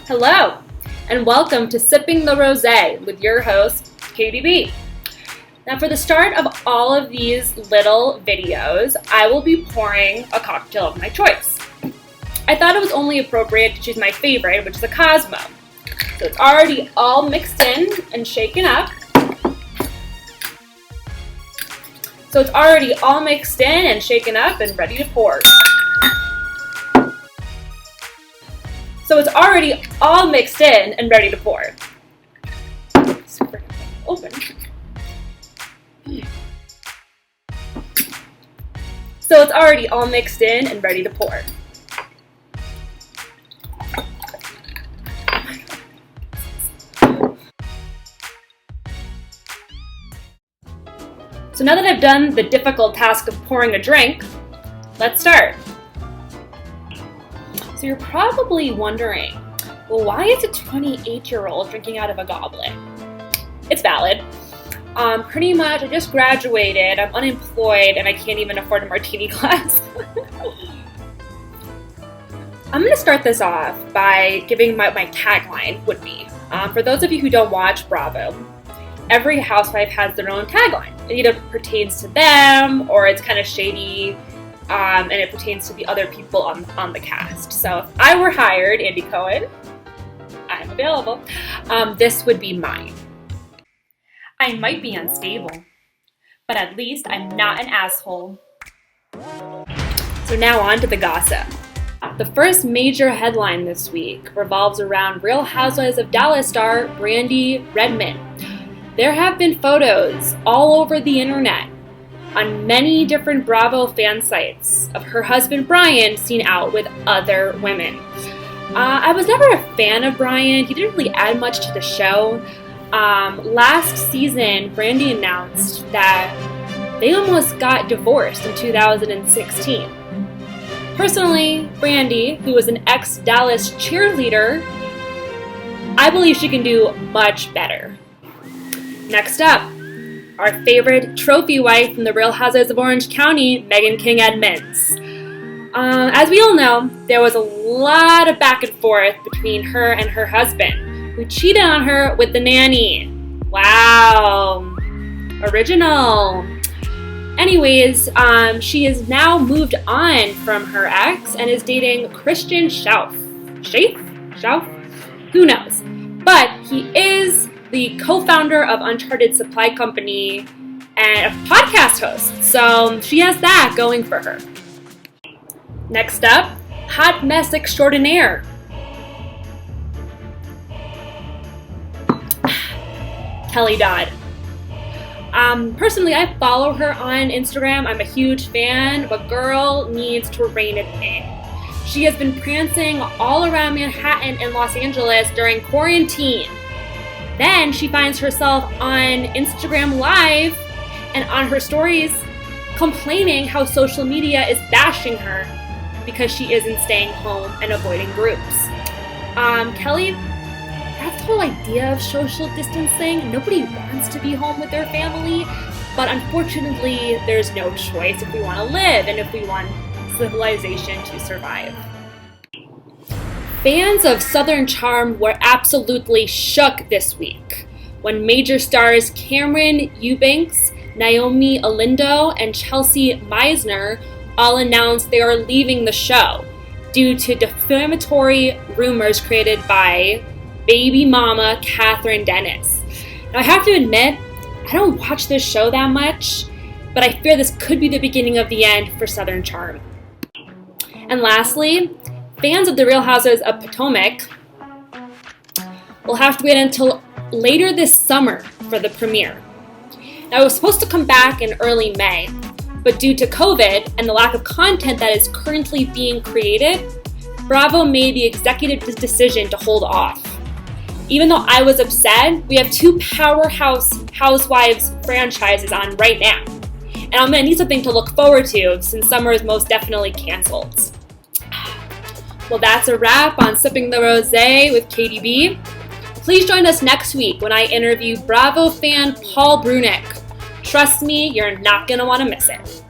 Hello, and welcome to Sipping the Rosé with your host, Katie B. Now, for the start of all of these little videos, I will be pouring a cocktail of my choice. I thought it was only appropriate to choose my favorite, which is a Cosmo. So it's already all mixed in and shaken up. And ready to pour. Super open. So it's already all mixed in and ready to pour. So now that I've done the difficult task of pouring a drink, let's start. So you're probably wondering, well, why is a 28-year-old drinking out of a goblet? It's valid. Pretty much, I just graduated, I'm unemployed, and I can't even afford a martini glass. I'm going to start this off by giving my tagline would be. For those of you who don't watch Bravo, every housewife has their own tagline. It either pertains to them or it's kind of shady, and it pertains to the other people on the cast. So if I were hired, Andy Cohen, I'm available, this would be mine. I might be unstable, but at least I'm not an asshole. So now on to the gossip. The first major headline this week revolves around Real Housewives of Dallas star Brandi Redmond. There have been photos all over the internet on many different Bravo fan sites of her husband Brian seen out with other women. I was never a fan of Brian. He didn't really add much to the show. Last season, Brandi announced that they almost got divorced in 2016. Personally, Brandi, who was an ex-Dallas cheerleader, I believe she can do much better. Next up, our favorite trophy wife from the Real Housewives of Orange County, Megan King Edmonds. As we all know, there was a lot of back and forth between her and her husband, who cheated on her with the nanny. Wow, original. Anyways, she has now moved on from her ex and is dating Christian Schauf. Schauf? Who knows? But he is the co-founder of Uncharted Supply Company and a podcast host. So she has that going for her. Next up, hot mess extraordinaire. Kelly Dodd. Personally, I follow her on Instagram. I'm a huge fan, but girl needs to rein it in. She has been prancing all around Manhattan and Los Angeles during quarantine. Then she finds herself on Instagram Live and on her stories complaining how social media is bashing her because she isn't staying home and avoiding groups. Kelly, that's the whole idea of social distancing. Nobody wants to be home with their family, but unfortunately, there's no choice if we want to live and if we want civilization to survive. Fans of Southern Charm were absolutely shook this week when major stars Cameron Eubanks, Naomi Olindo, and Chelsea Meisner all announced they are leaving the show due to defamatory rumors created by baby mama Catherine Dennis. Now, I have to admit, I don't watch this show that much, but I fear this could be the beginning of the end for Southern Charm. And lastly, fans of the Real Housewives of Potomac will have to wait until later this summer for the premiere. Now, it was supposed to come back in early May, but due to COVID and the lack of content that is currently being created, Bravo made the executive decision to hold off. Even though I was upset, we have two powerhouse Housewives franchises on right now, and I'm going to need something to look forward to since summer is most definitely canceled. Well, that's a wrap on Sipping the Rosé with Katie B. Please join us next week when I interview Bravo fan Paul Brunick. Trust me, you're not going to want to miss it.